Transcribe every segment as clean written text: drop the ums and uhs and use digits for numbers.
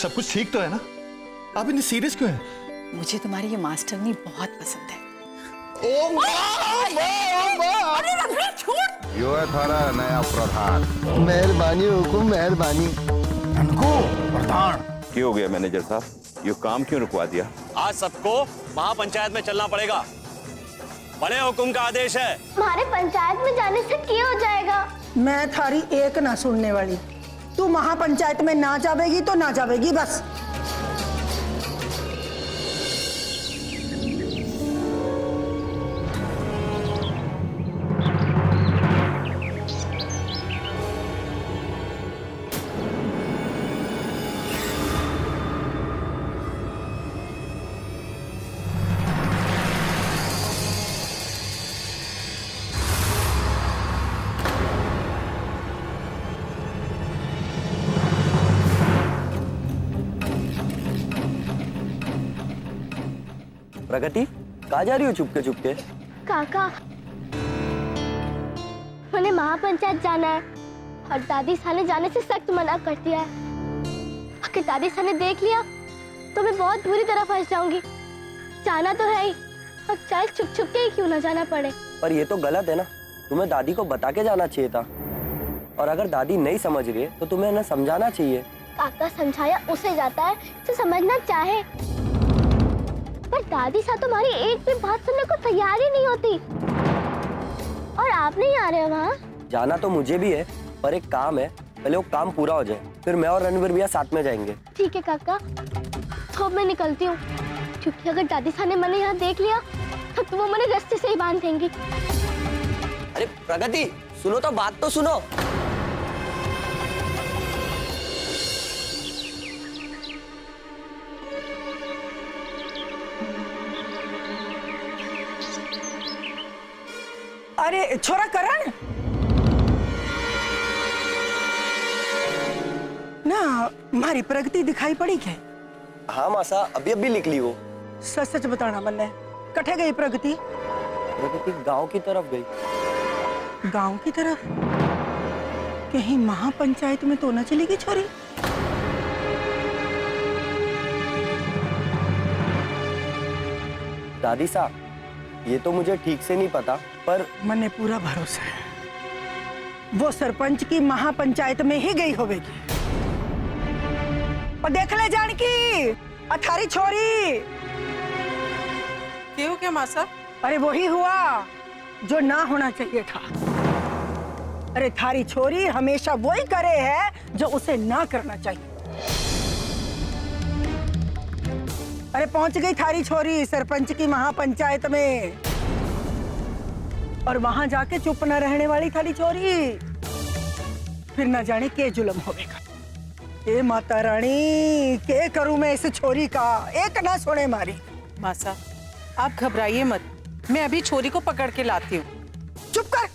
सब कुछ ठीक तो है ना? आप इतनी सीरियस क्यों हैं? मुझे तुम्हारी ये मास्टरनी बहुत पसंद है। यो है थारा नया प्रधान। मेहरबानी हुकुम मेहरबानी। प्रधान क्यों हो गया मैनेजर साहब? ये काम क्यों रुकवा दिया? आज सबको महापंचायत में चलना पड़ेगा। बड़े हुकुम का आदेश है। हमारे पंचायत में जाने से क्या हो जाएगा? मैं थारी एक ना सुनने वाली। तू महापंचायत में ना जावेगी तो ना जावेगी बस। प्रगति कहाँ जा रही हो चुपके चुपके? काका, मुझे महापंचायत जाना है और दादी साने जाने से सख्त मना कर दिया है। अगर दादी साने देख लिया तो मैं बहुत बुरी तरह फंस जाऊंगी। जाना तो है ही, और चाहे छुप छुप के ही क्यों ना जाना पड़े। पर ये तो गलत है ना, तुम्हें दादी को बता के जाना चाहिए था। और अगर दादी नहीं समझ रही है तो तुम्हें ना समझाना चाहिए। काका, समझाया उसे जाता है जो समझना चाहे, पर दादी साहब तुम्हारी एक भी बात सुनने को तैयार ही नहीं होती। और आप नहीं आ रहे हो वहाँ? जाना तो मुझे भी है, पर एक काम है, पहले वो काम पूरा हो जाए, फिर मैं और रणवीर भैया साथ में जाएंगे। ठीक है काका, तो मैं निकलती हूँ, क्योंकि अगर दादी साहब ने मैंने यहाँ देख लिया तो वो मुझे रास्ते से ही बांध देंगी। अरे प्रगति, सुनो तो, बात तो सुनो। अरे छोरा करण ना, हमारी प्रगति दिखाई पड़ी क्या? हाँ मासा, अभी अभी निकली वो। सच सच बताना मन्ने, कटे गई प्रगति? प्रगति गांव की तरफ गई। गांव की तरफ? कहीं महापंचायत में तो न चली गई छोरी? दादी साहब, ये तो मुझे ठीक से नहीं पता, पर मन्ने पूरा भरोसा है वो सरपंच की महापंचायत में ही गई होगी। और देख ले जानकी, अथारी छोरी। क्यों क्या मासा? अरे वही हुआ जो ना होना चाहिए था। अरे थारी छोरी हमेशा वही करे है जो उसे ना करना चाहिए। अरे पहुंच गई थारी छोरी सरपंच की महापंचायत में, और वहां जाके चुप न रहने वाली थारी छोरी। फिर न जाने के जुल्म होगा। ए माता रानी, के करूं मैं इस छोरी का? एक ना सुने मारी। मासा, आप घबराइए मत, मैं अभी छोरी को पकड़ के लाती हूँ। चुप कर,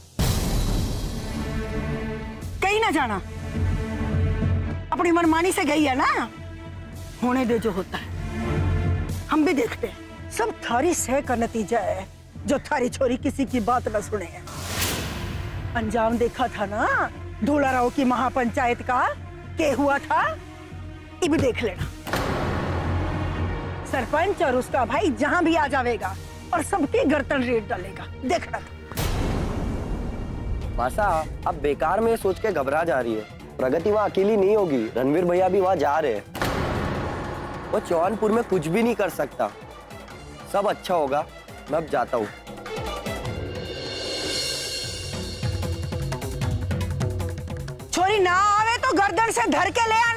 कहीं ना जाना। अपनी मनमानी से गई है ना, होने दे जो होता है, हम भी देखते हैं। सब थारी सह का नतीजा है जो थारी छोरी किसी की बात न सुने। अंजाम देखा था ना धूला राव की महापंचायत का, के हुआ था, ये भी देख लेना। सरपंच और उसका भाई जहां भी आ जाएगा और सबकी गर्दन रेत डालेगा, देखना। मासा, अब बेकार में सोच के घबरा जा रही है। प्रगति वहाँ अकेली नहीं होगी, रणवीर भैया भी वहाँ जा रहे हैं। वो चौहानपुर में कुछ भी नहीं कर सकता। सब अच्छा होगा, मैं अब जाता हूँ। छोरी ना आवे तो गर्दन से धर के ले आना।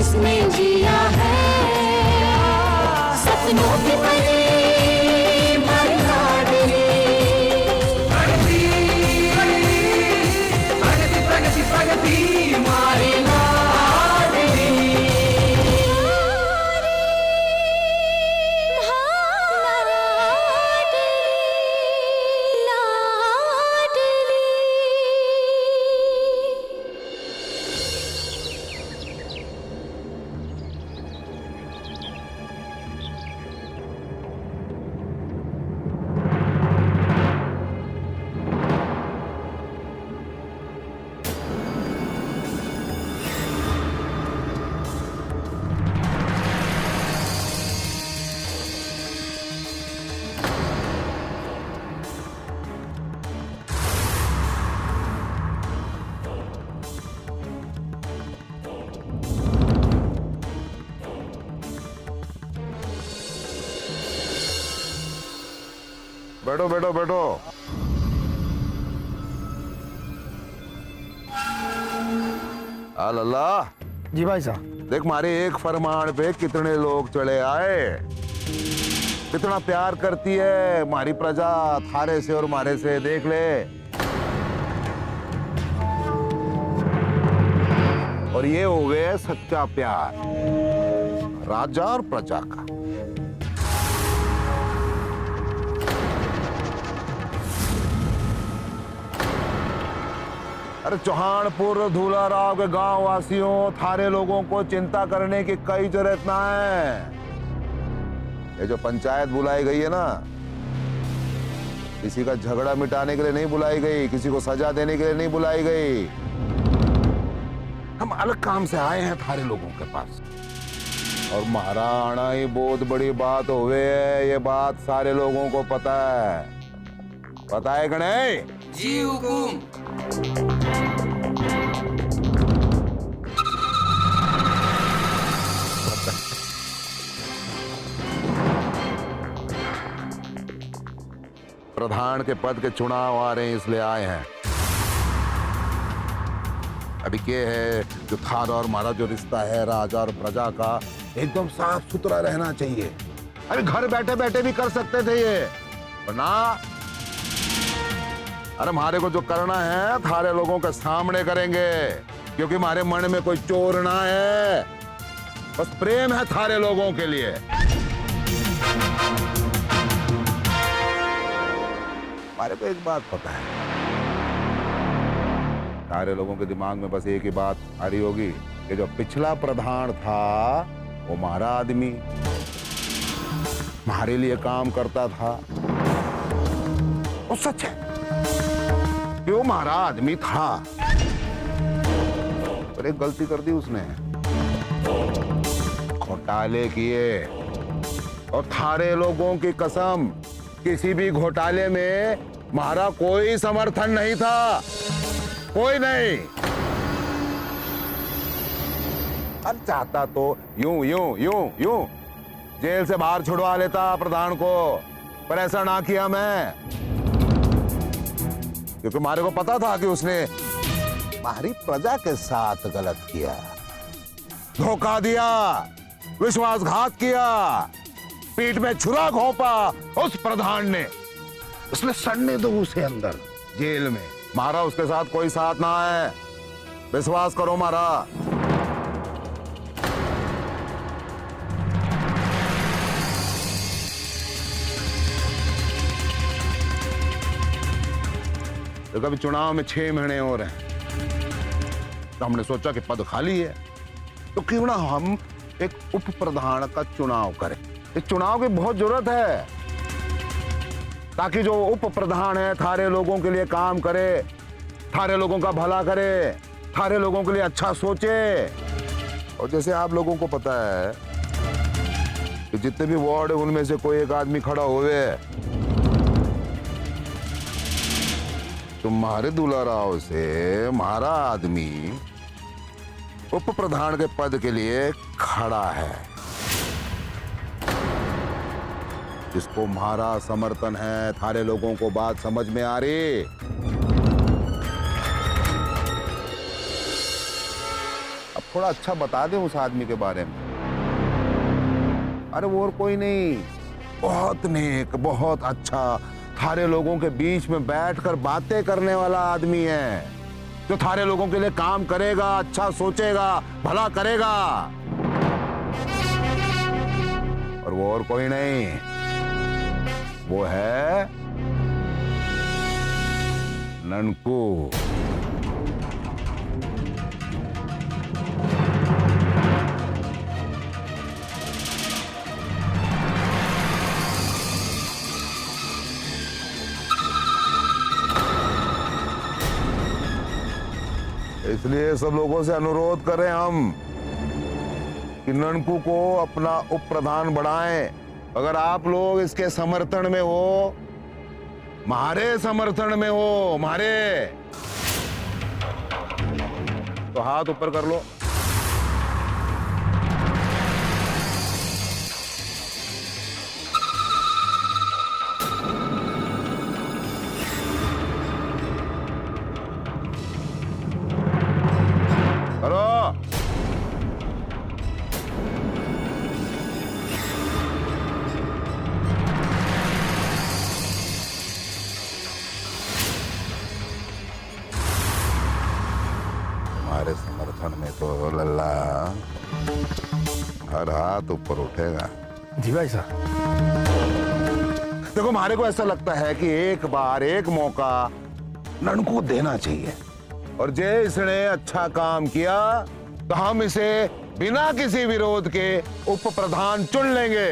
जिसने जिया है सपनों की परी मारी लाडली। प्रगति प्रगति प्रगति प्रगति मारी लाडली। बैठो बैठो बैठो। अल्लाह जी भाई साहब। देख, मारे एक फरमान पे कितने लोग चले आए। कितना प्यार करती है हमारी प्रजा थारे से और मारे से, देख ले। और ये हो गए सच्चा प्यार राजा और प्रजा का। अरे चौहानपुर धूलाराव के गांव वासियों, थारे लोगों को चिंता करने की कई जरूरत ना है। ये जो पंचायत बुलाई गई है ना, किसी का झगड़ा मिटाने के लिए नहीं बुलाई गई, किसी को सजा देने के लिए नहीं बुलाई गई। हम अलग काम से आए हैं थारे लोगों के पास। और महाराणा ही बहुत बड़ी बात होवे है, ये बात सारे लोगों को पता है। पता है कि नहीं? जी हुकुम। प्रधान के पद के चुनाव आ रहे हैं, इसलिए आए हैं। अभी क्या है, जो थारा और हमारा जो रिश्ता है राजा और प्रजा का, एकदम साफ सुथरा रहना चाहिए। अरे घर बैठे बैठे भी कर सकते थे ये, वरना अरे हमारे को जो करना है थारे लोगों के सामने करेंगे, क्योंकि हमारे मन में कोई चोर ना है, बस प्रेम है थारे लोगों के लिए। हमारे को एक बात पता है, सारे लोगों के दिमाग में बस एक ही बात आ रही होगी कि जो पिछला प्रधान था वो हमारा आदमी, हमारे लिए काम करता था। वो सच है कि वो हमारा आदमी था, पर एक गलती कर दी उसने, घोटाले किए। और थारे लोगों की कसम, किसी भी घोटाले में हमारा कोई समर्थन नहीं था, कोई नहीं। अब चाहता तो यूं यूं यूं यूं जेल से बाहर छुड़वा लेता प्रधान को, पर ऐसा ना किया मैं, क्योंकि हमारे को पता था कि उसने हमारी प्रजा के साथ गलत किया, धोखा दिया, विश्वासघात किया, पीठ में छुरा घोंपा उस प्रधान ने। उसने सड़ने दो उसे अंदर जेल में, मारा उसके साथ कोई साथ ना है, विश्वास करो मारा। तो कभी चुनाव में 6 महीने और हैं, तो हमने सोचा कि पद खाली है, तो क्यों ना हम एक उप प्रधान का चुनाव करें। इस चुनाव की बहुत जरूरत है, ताकि जो उप प्रधान है थारे लोगों के लिए काम करे, थारे लोगों का भला करे, थारे लोगों के लिए अच्छा सोचे। और जैसे आप लोगों को पता है कि जितने भी वार्ड है उनमें से कोई एक आदमी खड़ा हुए, तुम्हारे दुलाराव से हमारा आदमी उप प्रधान के पद के लिए खड़ा है, जिसको हमारा समर्थन है। थारे लोगों को बात समझ में आ रही? अब थोड़ा अच्छा बता दे उस आदमी के बारे में। अरे वो और कोई नहीं, बहुत नेक, बहुत अच्छा, थारे लोगों के बीच में बैठकर बातें करने वाला आदमी है, जो थारे लोगों के लिए काम करेगा, अच्छा सोचेगा, भला करेगा। और वो और कोई नहीं, वो है ननकू। इसलिए सब लोगों से अनुरोध करें हम कि ननकू को अपना उप प्रधान बढ़ाएं। अगर आप लोग इसके समर्थन में हो, हमारे समर्थन में हो, हमारे, तो हाथ ऊपर कर लो। करो। हमारे समर्थन में तो लल्ला हर हाथ ऊपर उठेगा। जी भाई साहब। देखो, हमारे को ऐसा लगता है कि एक बार, एक मौका ननकू को देना चाहिए, और जे इसने अच्छा काम किया तो हम इसे बिना किसी विरोध के उप प्रधान चुन लेंगे।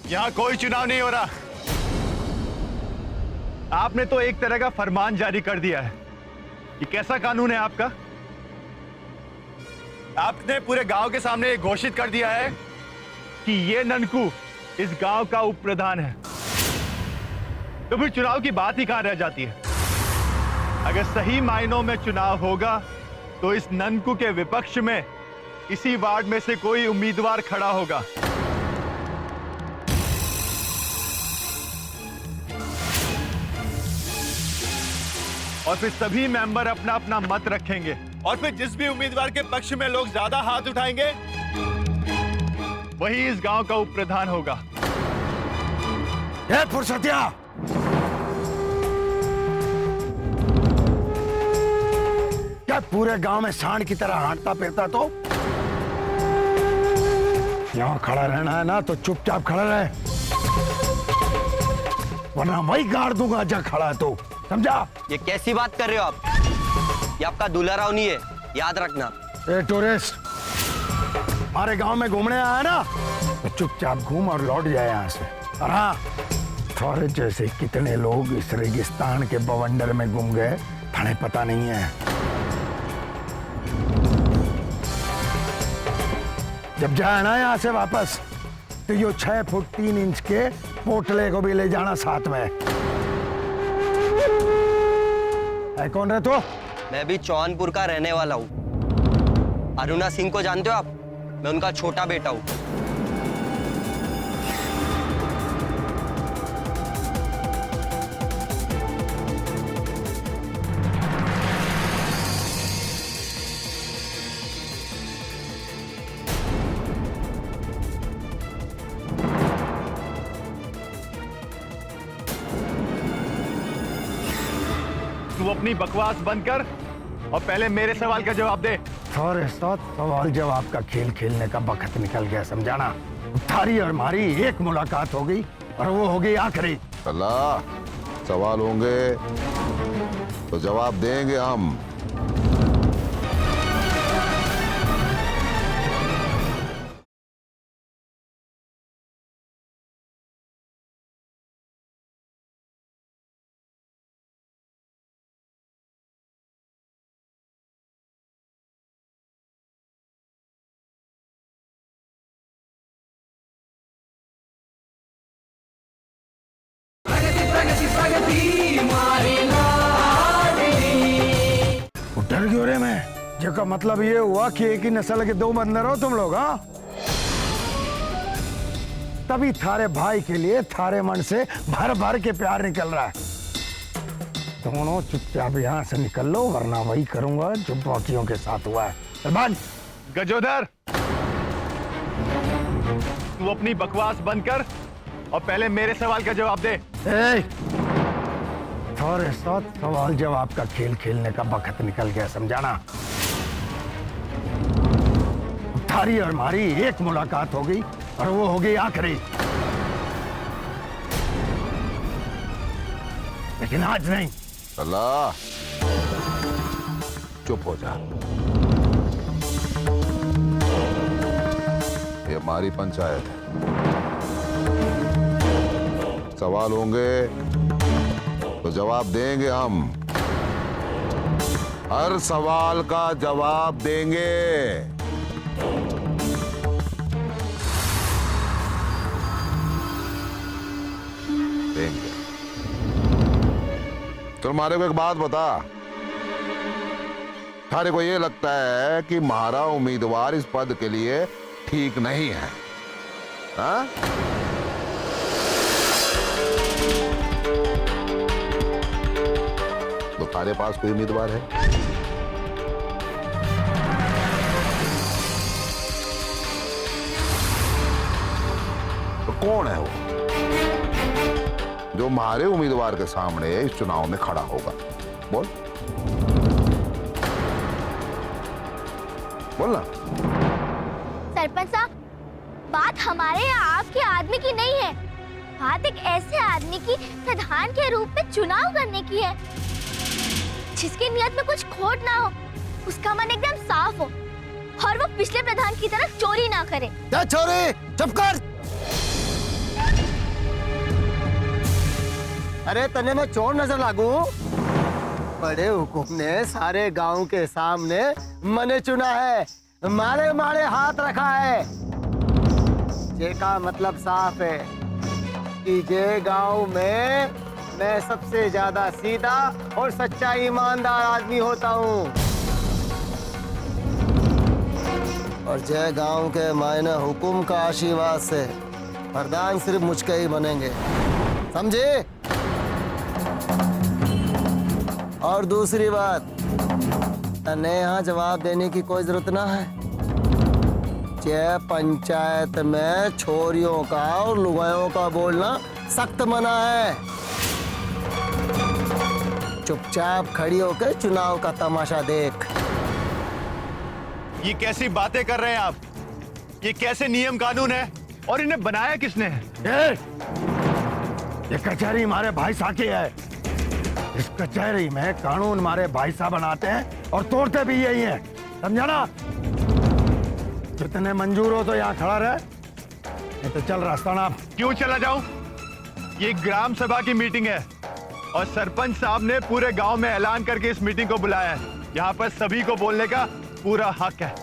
यहाँ कोई चुनाव नहीं हो रहा। आपने तो एक तरह का फरमान जारी कर दिया है। ये कैसा कानून है आपका? आपने पूरे गांव के सामने ये घोषित कर दिया है कि ये ननकू इस गांव का उप प्रधान है। तो फिर चुनाव की बात ही कहां रह जाती है? अगर सही मायनों में चुनाव होगा तो इस ननकू के विपक्ष में इसी वार्ड में से कोई उम्मीदवार खड़ा होगा। और फिर सभी मेंबर अपना अपना मत रखेंगे, और फिर जिस भी उम्मीदवार के पक्ष में लोग ज्यादा हाथ उठाएंगे वही इस गांव का उप प्रधान होगा। फुर्सतिया, क्या पूरे गांव में सांड की तरह हांटता फिरता? तो यहां खड़ा रहना है ना तो चुपचाप खड़ा रहे, वरना वही गाड़ दूंगा जहाँ खड़ा है तो, समझा? ये कैसी बात कर रहे हो आप? ये आपका दुलाराव नहीं है, याद रखना। ए टूरिस्ट, हमारे गांव में घूमने आया ना तो चुपचाप घूम और लौट जाए यहाँ से। और हाँ, थोड़े जैसे कितने लोग इस रेगिस्तान के बवंडर में गुम गए, थाने पता नहीं है। जब जाए ना यहाँ से वापस तो यो 6 फुट 3 इंच के पोटले को भी ले जाना साथ में। है कौन रहे तो? मैं भी चौहानपुर का रहने वाला हूँ। अरुणा सिंह को जानते हो आप? मैं उनका छोटा बेटा हूँ। तू अपनी बकवास बंद कर और पहले मेरे सवाल का जवाब दे। थोड़े साथ सवाल जवाब का खेल खेलने का वक्त निकल गया, समझाना? थारी और हमारी एक मुलाकात हो गई और वो हो गई आखिरी। अल्लाह, सवाल होंगे तो जवाब देंगे हम। डर क्यों रे मैं? जेका मतलब ये हुआ कि एक ही नस्ल के दो बंदर हो तुम लोग, हाँ? तभी थारे भाई के लिए थारे मन से भर भर के प्यार निकल रहा है। दोनों चुपचाप यहाँ से निकल लो, वरना वही करूंगा जो बाकियों के साथ हुआ है। चल गजोदर, तू अपनी बकवास बंद कर और पहले मेरे सवाल का जवाब दे। थारे साथ सवाल जवाब का खेल खेलने का वक्त निकल गया, समझाना? थारी और हमारी एक मुलाकात हो गई और वो हो गई आखिरी, लेकिन आज नहीं। अल्लाह, चुप हो जा। ये हमारी पंचायत है, सवाल होंगे तो जवाब देंगे हम, हर सवाल का जवाब देंगे। तुम्हारे को एक बात बता, थारे को ये लगता है कि हमारा उम्मीदवार इस पद के लिए ठीक नहीं है, हाँ? तो थारे पास कोई उम्मीदवार है? तो कौन है वो जो हमारे उम्मीदवार के सामने इस चुनाव में खड़ा होगा? बोल, बोलना। सरपंच साहब, बात हमारे या आपके आदमी की नहीं है, बात एक ऐसे आदमी की प्रधान के रूप में चुनाव करने की है, जिसकी नियत में कुछ खोट ना हो, उसका मन एकदम साफ हो और वो पिछले प्रधान की तरह चोरी ना करे। क्या चोरी? चुप कर। अरे तने मैं चोर नजर लागू? बड़े हुकुम ने सारे गांव के सामने मने चुना है, मारे मारे हाथ रखा है। जे का मतलब साफ है कि जे गांव में मैं सबसे ज्यादा सीधा और सच्चा ईमानदार आदमी होता हूँ, और जय गांव के मायने हुकुम का आशीर्वाद से प्रधान सिर्फ मुझके ही बनेंगे, समझे? और दूसरी बात, तने यहाँ जवाब देने की कोई जरूरत ना है। जय पंचायत में छोरियों का और लुगायों का बोलना सख्त मना है। चुपचाप खड़ी होकर चुनाव का तमाशा देख। ये कैसी बातें कर रहे हैं आप? ये कैसे नियम कानून है और इन्हें बनाया किसने है? ये कचहरी हमारे भाई साहब की है। इस कचहरी में कानून हमारे भाई साहब बनाते हैं और तोड़ते भी यही हैं, समझा ना? जितने मंजूर हो तो यहाँ खड़ा रहे, नहीं तो चल रास्ता ना। क्यों चला जाऊं? ये ग्राम सभा की मीटिंग है और सरपंच साहब ने पूरे गांव में ऐलान करके इस मीटिंग को बुलाया है। यहाँ पर सभी को बोलने का पूरा हक है।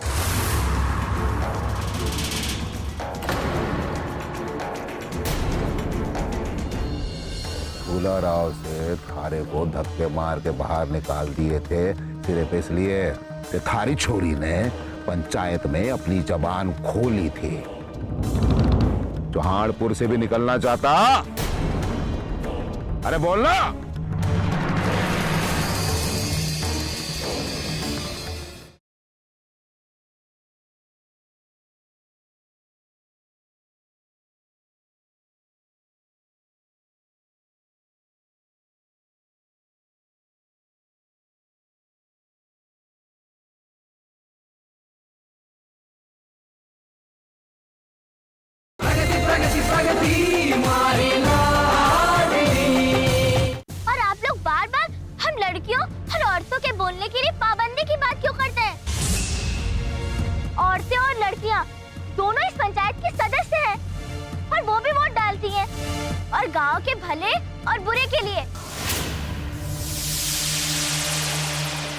भूला राव से थारे को धक्के मार के बाहर निकाल दिए थे सिर्फ इसलिए कि थारी छोरी ने पंचायत में अपनी जबान खोली थी। चौहानपुर से भी निकलना चाहता? अरे बोलना। और आप लोग बार बार हम लड़कियों और औरतों के बोलने के लिए पाबंदी की बात क्यों करते हैं? औरतें और लड़कियां दोनों इस पंचायत के सदस्य हैं और वो भी वोट डालती हैं और गांव के भले और बुरे के लिए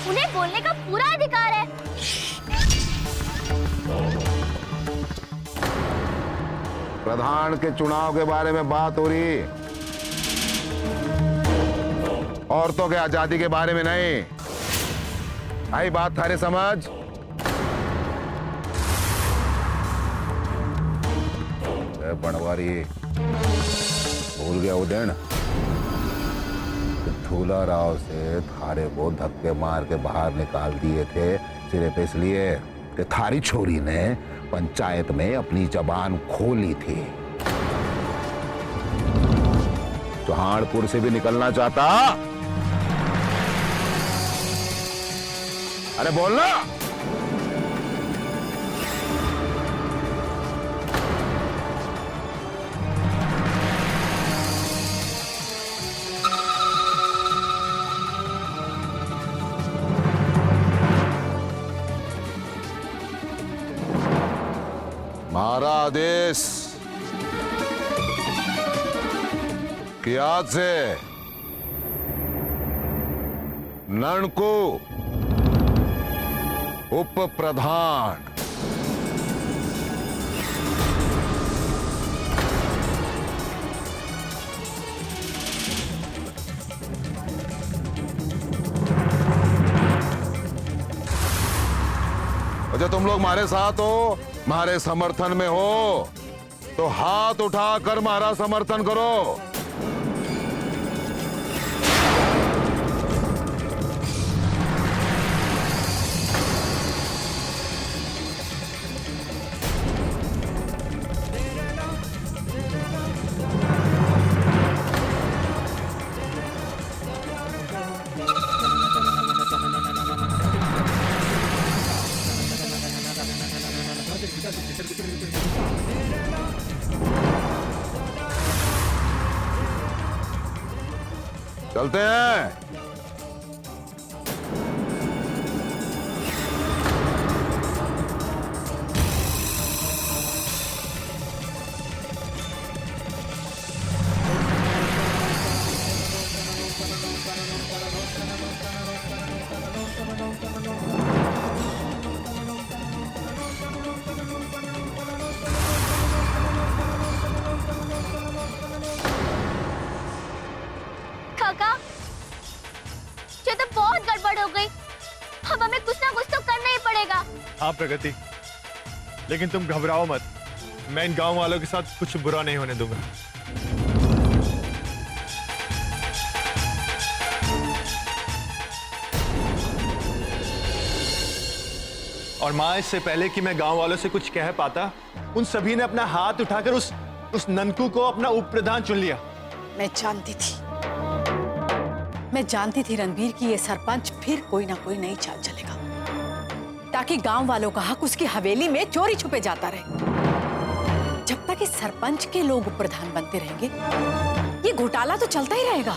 उन्हें बोलने का पूरा अधिकार है। प्रधान के चुनाव के बारे में बात हो रही, औरतों के आजादी के बारे में नहीं। आई बात थारे समझ? बनवारी भूल गया वो दिन झूला राव से थारे को धक्के मार के बाहर निकाल दिए थे सिर्फ इसलिए कि थारी छोरी ने पंचायत में अपनी जबान खोली थी। चौहानपुर से भी निकलना चाहता? अरे बोलना। हमारा आदेश कि आज से ननकू उप प्रधान और जब तुम लोग हमारे साथ हो, हमारे समर्थन में हो, तो हाथ उठाकर हमारा समर्थन करो। चलते हैं। काका, ये तो बहुत गड़बड़ हो गई। अब हमें कुछ ना कुछ तो करना ही पड़ेगा। हाँ प्रगति, लेकिन तुम घबराओ मत। मैं इन गांव वालों के साथ कुछ बुरा नहीं होने दूंगा। और माँ, इससे पहले कि मैं गांव वालों से कुछ कह पाता, उन सभी ने अपना हाथ उठाकर उस ननकू को अपना उप प्रधान चुन लिया। मैं जानती थी रणवीर कि ये सरपंच फिर कोई ना कोई नई चाल चलेगा, ताकि गांव वालों का हक उसकी हवेली में चोरी छुपे जाता रहे। जब तक इस सरपंच के लोग प्रधान बनते रहेंगे, ये घोटाला तो चलता ही रहेगा।